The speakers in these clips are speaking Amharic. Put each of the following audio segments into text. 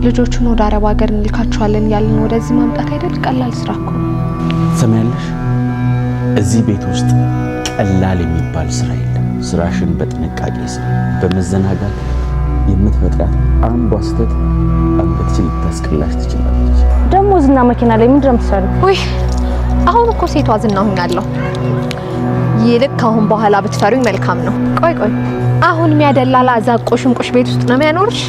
ልጆቹን ወደ አረብ ሀገር እንልካቸዋለን ያልን ወደዚህ ማምጣት አይደል ቀላል ስራ እኮ ሰማያለሽ እዚህ ቤት ውስጥ ቀላል የሚባል ስራ የለም ስራሽን በጥንቃቄ ስራ በመዘናጋት የምትፈጥራት አንዷ ስህተት አንገትሽን ልታስቀላሽ ትችላለች ደሞ ዝና መኪና ላይ ምንድነው የምትሰራው ወይ አሁን እኮ ሴቷ ዝና ሆኛለሁ ይልቅ አሁን በኋላ ብትፈሩኝ መልካም ነው ቆይ አሁን የሚያደላላ አዛቆሽምቆሽ ቤት ውስጥ ነው የሚያኖርሽ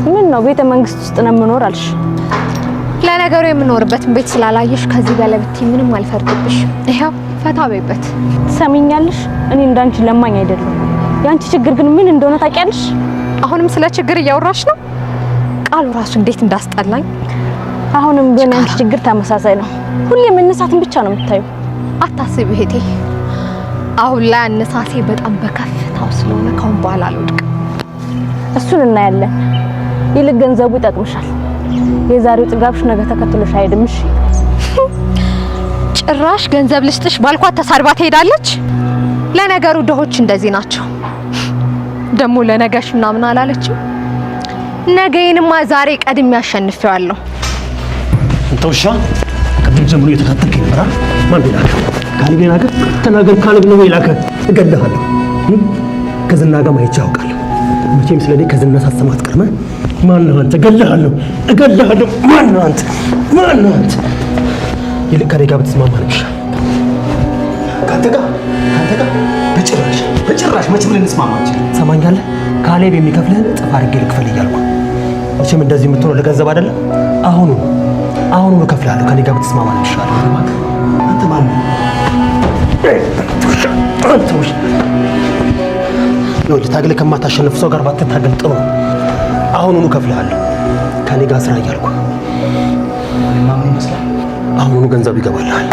ምን ነው ቤተ መንግስት ውስጥ ነው የምኖር አልሽ ለነገሩ የምኖርበትን ቤት ስላላየሽ ከዚህ በላይ ብትይ ምንም አልፈርድብሽ ይሄው ፈታ በይበት ሰሚኛለሽ እኔ እንዳንቺ ለማኝ አይደለም ያንቺ ችግር ግን ምን እንደሆነ ታውቂያለሽ አሁንም ስለ ችግር እያወራሽ ነው ቃሉ ራሱ እንዴት እንዳስጠላኝ አሁንም ግን ያንቺ ችግር ተመሳሳይ ነው ሁሌ መነሳትን ብቻ ነው የምታዩ አታስቢ እህቴ አሁን ላይ አነሳሴ በጣም በከፍታው ስለሆነ ካሁን በኋላ አልወድቅም እሱን እናያለን ይልቅ ገንዘቡ ይጠቅምሻል የዛሬው ጥጋብሽ ነገ ተከትሎሽ አይደምሽ ጭራሽ ገንዘብ ልስጥሽ ባልኳት ተሳድባ ትሄዳለች ለነገሩ ደሆች እንደዚህ ናቸው ደሞ ለነገሽ ምናምን አላለችም ነገዬንማ ዛሬ ቀድሜ አሸንፌዋለሁ እንተውሻ ከምን ጀምሮ የተከታተልከኝ ነበር ማን ቢላከ ካሌብ ቢላከ ተናገር ካሌብ ነው ቢላከ እገድልሃለሁ ከዝና ጋር ማይቻ ያውቃል መቼም ስለኔ ከዝና ሳሰማት ቀርመ ማን ነው አንተ እገድልሃለሁ ማን ነው አንተ ይልቅ ከኔ ጋር ብትስማማ ነው ይሻል ካንተ ጋር በጭራሽ መቼም ልንስማማ አንችልም ሰማኛለህ ካሌብ የሚከፍልህን እጥፍ አድርጌ ልክፈል እያልኩ መቼም እንደዚህ የምትሆነው ለገንዘብ አይደለም አሁኑ እከፍልሃለሁ ከኔ ጋር ብትስማማ ነው ይሻል አንተ ማን ነው አንተ ውሽ ነው ታግለህ ከማታሸንፍ ሰው ጋር ባትታገል ጥሩ አሁኑኑ እከፍልሃለሁ ከኔ ጋር ስራ እያልኩ ማን ይመስላል አሁኑኑ ገንዘብ ይገባልሃል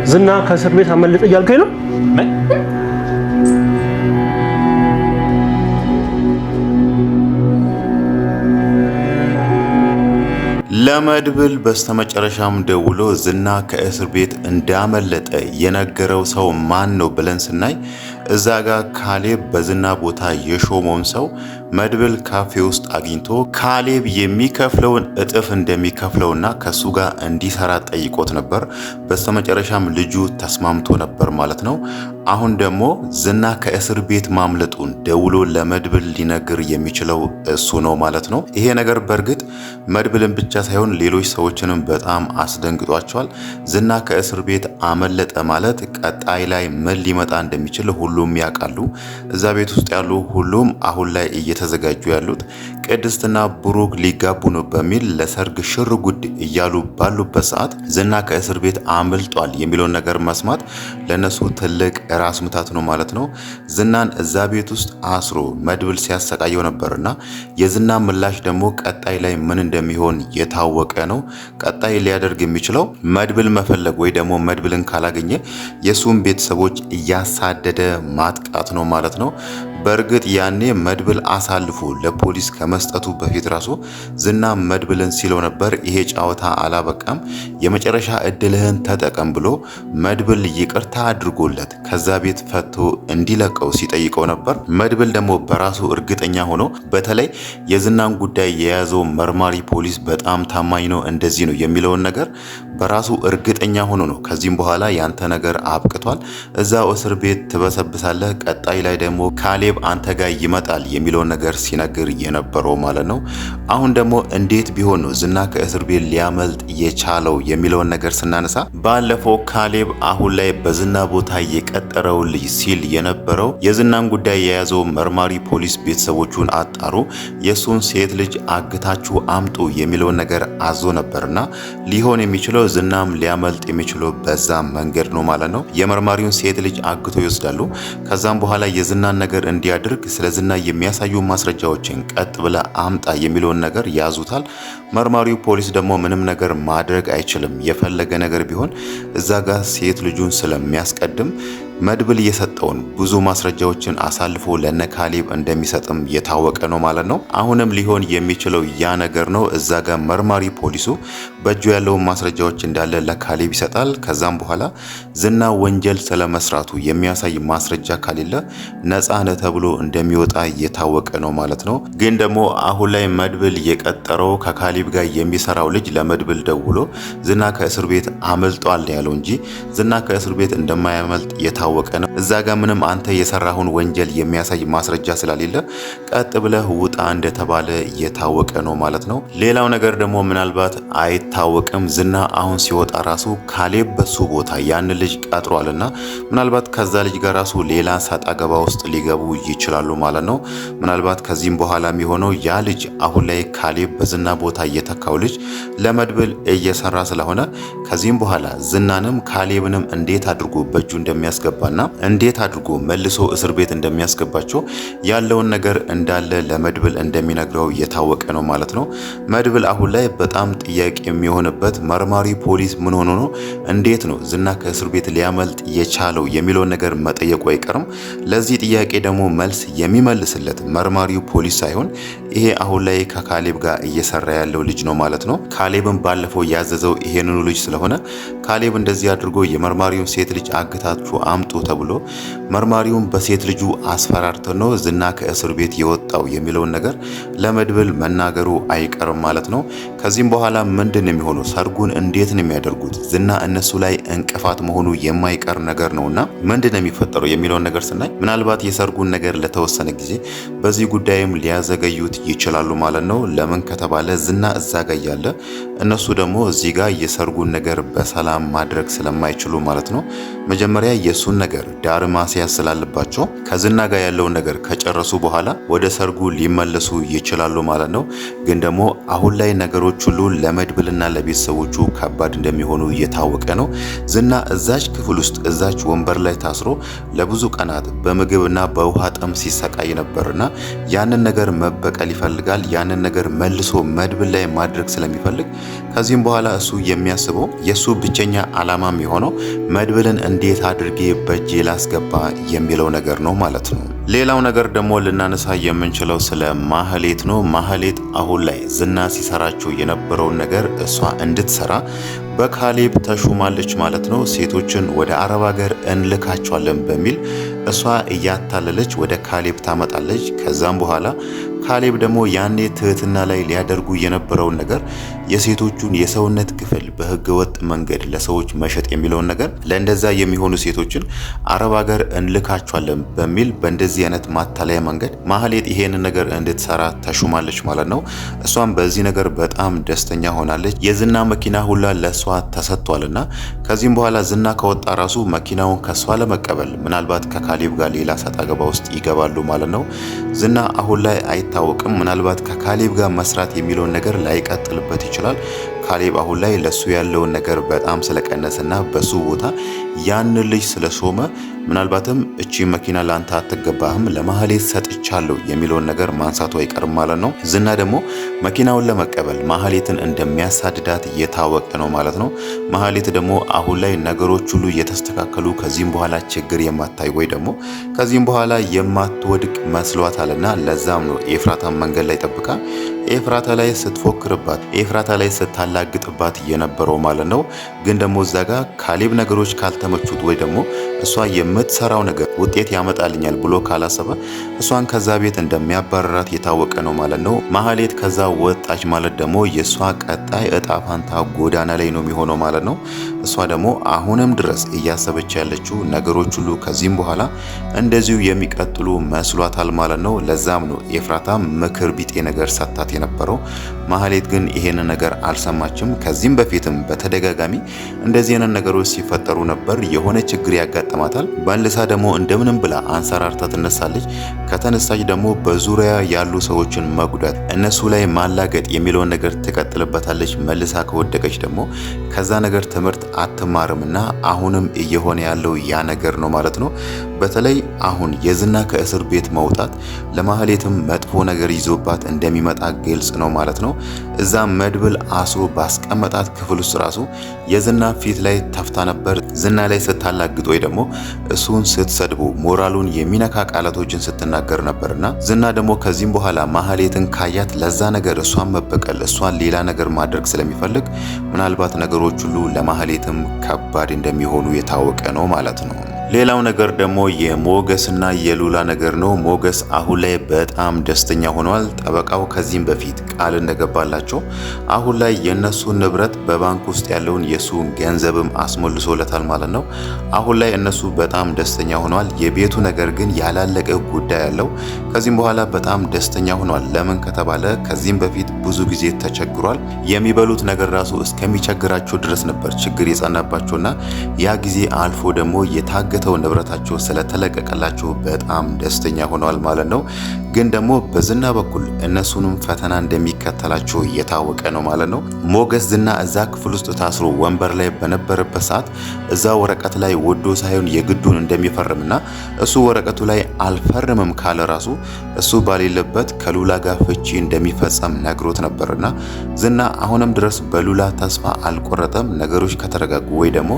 ዝና ከእስር ቤት አመለጠ እያልከኝ ነው ለመድብል በስተመጨረሻም ደውሎ ዝና ከእስር ቤት እንዳመለጠ የነገረው ሰው ማን ነው ብለን ስናይ እዛ ጋር ካሌብ በዝና ቦታ የሾመውን ሰው መድብል ካፌ ውስጥ አግኝቶ ካሌብ የሚከፍለውን እጥፍ እንደሚከፍለውና ከሱ ጋር እንዲሰራ ጠይቆት ነበር። በስተመጨረሻም ልጁ ተስማምቶ ነበር ማለት ነው። አሁን ደግሞ ዝና ከእስር ቤት ማምለጡን ደውሎ ለመድብል ሊነግር የሚችለው እሱ ነው ማለት ነው። ይሄ ነገር በእርግጥ መድብልን ብቻ ሳይሆን ሌሎች ሰዎችንም በጣም አስደንግጧቸዋል። ዝና ከእስር ቤት አመለጠ ማለት ቀጣይ ላይ ምን ሊመጣ እንደሚችል ሁሉም ያውቃሉ። እዛ ቤት ውስጥ ያሉ ሁሉም አሁን ላይ እየተዘጋጁ ያሉት ቅድስትና ብሩክ ሊጋቡ ነው በሚል ለሰርግ ሽር ጉድ እያሉ ባሉበት ሰዓት ዝና ከእስር ቤት አምልጧል የሚለውን ነገር መስማት ለነሱ ትልቅ ራስ ምታት ነው ማለት ነው። ዝናን እዛ ቤት ውስጥ አስሮ መድብል ሲያሰቃየው ነበርና የዝና ምላሽ ደግሞ ቀጣይ ላይ ምን እንደሚሆን የታወቀ ነው። ቀጣይ ሊያደርግ የሚችለው መድብል መፈለግ ወይ ደግሞ መድብልን ካላገኘ የሱም ቤተሰቦች እያሳደደ ማጥቃት ነው ማለት ነው። በእርግጥ ያኔ መድብል አሳልፎ ለፖሊስ ከመስጠቱ በፊት ራሱ ዝና መድብልን ሲለው ነበር ይሄ ጫወታ አላበቃም፣ የመጨረሻ እድልህን ተጠቀም ብሎ መድብል ይቅርታ አድርጎለት ከዛ ቤት ፈቶ እንዲለቀው ሲጠይቀው ነበር። መድብል ደግሞ በራሱ እርግጠኛ ሆኖ በተለይ የዝናን ጉዳይ የያዘው መርማሪ ፖሊስ በጣም ታማኝ ነው እንደዚህ ነው የሚለውን ነገር በራሱ እርግጠኛ ሆኖ ነው ከዚህም በኋላ ያንተ ነገር አብቅቷል፣ እዛው እስር ቤት ትበሰብሳለህ፣ ቀጣይ ላይ ደግሞ ካሌብ አንተ ጋር ይመጣል የሚለውን ነገር ሲነግር የነበረው ማለት ነው። አሁን ደግሞ እንዴት ቢሆን ነው ዝና ከእስር ቤት ሊያመልጥ የቻለው የሚለውን ነገር ስናነሳ ባለፈው ካሌብ አሁን ላይ በዝና ቦታ የቀጠረው ልጅ ሲል የነበረው የዝናን ጉዳይ የያዘው መርማሪ ፖሊስ ቤተሰቦቹን አጣሩ፣ የሱን ሴት ልጅ አግታችሁ አምጡ የሚለውን ነገር አዞ ነበርና ሊሆን የሚችለው ዝናም ሊያመልጥ የሚችለው በዛ መንገድ ነው ማለት ነው። የመርማሪውን ሴት ልጅ አግቶ ይወስዳሉ። ከዛም በኋላ የዝናን ነገር እንዲያደርግ ስለ ዝና የሚያሳዩ ማስረጃዎችን ቀጥ ብለ አምጣ የሚለውን ነገር ያዙታል። መርማሪው ፖሊስ ደግሞ ምንም ነገር ማድረግ አይችልም። የፈለገ ነገር ቢሆን እዛ ጋር ሴት ልጁን ስለሚያስቀድም መድብል የሰጠውን ብዙ ማስረጃዎችን አሳልፎ ለነ ካሌብ እንደሚሰጥም የታወቀ ነው ማለት ነው። አሁንም ሊሆን የሚችለው ያ ነገር ነው። እዛ ጋር መርማሪ ፖሊሱ በእጁ ያለውን ማስረጃዎች እንዳለ ለካሌብ ይሰጣል። ከዛም በኋላ ዝና ወንጀል ስለመስራቱ የሚያሳይ ማስረጃ ካሌለ ነፃ ነህ ተብሎ እንደሚወጣ የታወቀ ነው ማለት ነው። ግን ደግሞ አሁን ላይ መድብል የቀጠረው ከካሌብ ጋር የሚሰራው ልጅ ለመድብል ደውሎ ዝና ከእስር ቤት አመልጧል ያለው እንጂ ዝና ከእስር ቤት እንደማያመልጥ የታወቀ ነው። እዛ ጋር ምንም አንተ የሰራውን ወንጀል የሚያሳይ ማስረጃ ስላሌለ ቀጥ ብለህ ውጣ እንደተባለ የታወቀ ነው ማለት ነው። ሌላው ነገር ደግሞ ምናልባት አይታወቅም፣ ዝና አሁን ሲወጣ ራሱ ካሌብ በሱ ቦታ ያን ልጅ ቀጥሯልና ምናልባት ከዛ ልጅ ጋር ራሱ ሌላ ሰጣ ገባ ውስጥ ሊገቡ ይችላሉ ማለት ነው። ምናልባት ከዚህም በኋላ የሚሆነው ያ ልጅ አሁን ላይ ካሌብ በዝና ቦታ እየተካው ልጅ ለመድብል እየሰራ ስለሆነ ከዚህም በኋላ ዝናንም ካሌብንም እንዴት አድርጎ በእጁ እንደሚያስገባና እንዴት አድርጎ መልሶ እስር ቤት እንደሚያስገባቸው ያለውን ነገር እንዳለ ለመድብል እንደሚነግረው የታወቀ ነው ማለት ነው። መድብል አሁን ላይ በጣም ጥያቄ የሚሆንበት መርማሪ ፖሊስ ምን ሆኖ ነው እንዴት ነው ዝና ከእስር ቤት ሊያመልጥ የቻለው የሚለውን ነገር መጠየቁ አይቀርም። ለዚህ ጥያቄ ደግሞ መልስ የሚመልስለት መርማሪው ፖሊስ ሳይሆን ይሄ አሁን ላይ ከካሌብ ጋር እየሰራ ያለው ልጅ ነው ማለት ነው። ካሌብን ባለፈው ያዘዘው ይሄንኑ ልጅ ስለሆነ ካሌብ እንደዚህ አድርጎ የመርማሪውን ሴት ልጅ አግታችሁ አምጡ ተብሎ መርማሪውን በሴት ልጁ አስፈራርቶ ነው ዝና ከእስር ቤት የወጣው የሚለውን ነገር ለመድብል መናገሩ አይቀርም ማለት ነው። ከዚህም በኋላ ምንድን የሚሆነው ሰርጉን እንዴት ነው የሚያደርጉት? ዝና እነሱ ላይ እንቅፋት መሆኑ የማይቀር ነገር ነውና ምንድን ነው የሚፈጠረው የሚለውን ነገር ስናይ ምናልባት የሰርጉን ነገር ለተወሰነ ጊዜ በዚህ ጉዳይም ሊያዘገዩት ይችላሉ ማለት ነው። ለምን ከተባለ ዝና እዛ ጋር ያለ እነሱ ደግሞ እዚህ ጋር የሰርጉን ነገር በሰላም ማድረግ ስለማይችሉ ማለት ነው። መጀመሪያ የሱን ነገር ዳር ማስያዝ ስላለባቸው ከዝና ጋር ያለውን ነገር ከጨረሱ በኋላ ወደ ሰርጉ ሊመለሱ ይችላሉ ማለት ነው። ግን ደግሞ አሁን ላይ ነገሮች ሁሉ ለመድብልና ለቤተሰቦቹ ከባድ እንደሚሆኑ እየታወቀ ነው። ዝና እዛች ክፍል ውስጥ እዛች ወንበር ላይ ታስሮ ለብዙ ቀናት በምግብና በውሃ ጠም ሲሰቃይ ነበርና ያንን ነገር መበቀል ይፈልጋል። ያንን ነገር መልሶ መድብል ላይ ማድረግ ስለሚፈልግ ከዚህም በኋላ እሱ የሚያስበው የሱ ብቸኛ ዓላማም የሆነው መድብልን እንዴት አድርጌ በእጄ ላስገባ የሚለው ነገር ነው ማለት ነው። ሌላው ነገር ደግሞ ልናነሳ የምንችለው ስለ ማህሌት ነው። ማህሌት አሁን ላይ ዝና ሲሰራቸው የነበረውን ነገር እሷ እንድትሰራ በካሌብ ተሹማለች ማለት ነው። ሴቶችን ወደ አረብ ሀገር እንልካቸዋለን በሚል እሷ እያታለለች ወደ ካሌብ ታመጣለች። ከዛም በኋላ ካሌብ ደግሞ ያኔ ትህትና ላይ ሊያደርጉ የነበረውን ነገር የሴቶቹን የሰውነት ክፍል በህገወጥ መንገድ ለሰዎች መሸጥ የሚለውን ነገር ለእንደዛ የሚሆኑ ሴቶችን አረብ ሀገር እንልካቸዋለን በሚል በእንደዚህ አይነት ማታለያ መንገድ ማህሌት ይሄንን ነገር እንድትሰራ ተሹማለች ማለት ነው። እሷም በዚህ ነገር በጣም ደስተኛ ሆናለች። የዝና መኪና ሁላ ለእሷ ተሰጥቷልና ከዚህም በኋላ ዝና ከወጣ ራሱ መኪናውን ከሷ ለመቀበል ምናልባት ከካሌብ ጋር ሌላ ሰጣ ገባ ውስጥ ይገባሉ ማለት ነው። ዝና አሁን ላይ አይታወቅም። ምናልባት ከካሌብ ጋር መስራት የሚለውን ነገር ላይቀጥልበት ይችላል። ካሌብ አሁን ላይ ለሱ ያለውን ነገር በጣም ስለቀነሰና በሱ ቦታ ያን ልጅ ስለሾመ ምናልባትም እቺ መኪና ላንተ አትገባህም ለማህሌት ሰጥቻለሁ የሚለውን ነገር ማንሳቱ አይቀርም ማለት ነው። ዝና ደግሞ መኪናውን ለመቀበል ማህሌትን እንደሚያሳድዳት የታወቀ ነው ማለት ነው። ማህሌት ደግሞ አሁን ላይ ነገሮች ሁሉ የተስተካከሉ ከዚህም በኋላ ችግር የማታይ ወይ ደግሞ ከዚህም በኋላ የማትወድቅ መስሏታልና ለዛም ነው ኤፍራታን መንገድ ላይ ጠብቃ ኤፍራታ ላይ ስትፎክርባት ኤፍራታ ላይ ስታላግጥባት የነበረው ማለት ነው። ግን ደግሞ እዛ ጋር ካሌብ ነገሮች ካልተመቹት ወይ ደግሞ እሷ የምትሰራው ነገር ውጤት ያመጣልኛል ብሎ ካላሰበ እሷን ከዛ ቤት እንደሚያባረራት የታወቀ ነው ማለት ነው። ማህሌት ከዛ ወጣች ማለት ደግሞ የእሷ ቀጣይ እጣ ፋንታ ጎዳና ላይ ነው የሚሆነው ማለት ነው። እሷ ደግሞ አሁንም ድረስ እያሰበች ያለችው ነገሮች ሁሉ ከዚህም በኋላ እንደዚሁ የሚቀጥሉ መስሏታል ማለት ነው። ለዛም ነው ኤፍራታ ምክር ቢጤ ነገር ሰጣት የነበረው። ማህሌት ግን ይሄን ነገር አልሰማችም። ከዚህም በፊትም በተደጋጋሚ እንደዚህ አይነት ነገሮች ሲፈጠሩ ነበር። የሆነ ችግር ያጋጥማታል። መልሳ ደግሞ እንደምንም ብላ አንሰራርታ ትነሳለች። ከተነሳች ደግሞ በዙሪያ ያሉ ሰዎችን መጉዳት፣ እነሱ ላይ ማላገጥ የሚለውን ነገር ትቀጥልበታለች። መልሳ ከወደቀች ደግሞ ከዛ ነገር ትምህርት አትማርምና አሁንም እየሆነ ያለው ያ ነገር ነው ማለት ነው። በተለይ አሁን የዝና ከእስር ቤት መውጣት ለማህሌትም መጥፎ ነገር ይዞባት እንደሚመጣ ግልጽ ነው ማለት ነው። እዛ መድብል አስሮ ባስቀመጣት ክፍል ውስጥ ራሱ የዝና ፊት ላይ ተፍታ ነበር። ዝና ላይ ስታላግጥ ወይ ደግሞ እሱን ስትሰድቡ ሞራሉን የሚነካ ቃላቶችን ስትናገር ነበርና ዝና ደግሞ ከዚህም በኋላ ማህሌትን ካያት ለዛ ነገር እሷን መበቀል እሷን ሌላ ነገር ማድረግ ስለሚፈልግ ምናልባት ነገሮች ሁሉ ለማህሌትም ከባድ እንደሚሆኑ የታወቀ ነው ማለት ነው። ሌላው ነገር ደግሞ የሞገስና የሉላ ነገር ነው። ሞገስ አሁን ላይ በጣም ደስተኛ ሆኗል። ጠበቃው ከዚህም በፊት ቃል እንደገባላቸው አሁን ላይ የነሱ ንብረት በባንክ ውስጥ ያለውን የሱን ገንዘብም አስመልሶለታል ማለት ነው። አሁን ላይ እነሱ በጣም ደስተኛ ሆኗል። የቤቱ ነገር ግን ያላለቀ ጉዳይ ያለው ከዚህም በኋላ በጣም ደስተኛ ሆኗል። ለምን ከተባለ ከዚህም በፊት ብዙ ጊዜ ተቸግሯል። የሚበሉት ነገር ራሱ እስከሚቸግራቸው ድረስ ነበር ችግር የጸናባቸውና ያ ጊዜ አልፎ ደግሞ የታገተው ንብረታቸው ስለተለቀቀላቸው በጣም ደስተኛ ሆነዋል ማለት ነው። ግን ደግሞ በዝና በኩል እነሱንም ፈተና እንደሚከተላቸው እየታወቀ ነው ማለት ነው። ሞገስ ዝና እዛ ክፍል ውስጥ ታስሮ ወንበር ላይ በነበረበት ሰዓት እዛ ወረቀት ላይ ወዶ ሳይሆን የግዱን እንደሚፈርምና እሱ ወረቀቱ ላይ አልፈርምም ካለ ራሱ እሱ ባሌለበት ከሉላ ጋር ፍቺ እንደሚፈጸም ነግሮት ነበርና ዝና አሁንም ድረስ በሉላ ተስፋ አልቆረጠም። ነገሮች ከተረጋጉ ወይ ደግሞ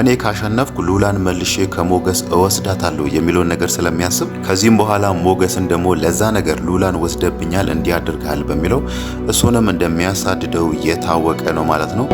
እኔ ካሸነፍኩ ሉላን መልሼ ከሞገስ እወስዳታለሁ የሚለውን ነገር ስለሚያስብ ከዚህም በኋላ ሞገስን ደግሞ ለዛ ነገር ሉላን ወስደብኛል እንዲያደርጋል በሚለው እሱንም እንደሚያሳድደው የታወቀ ነው ማለት ነው።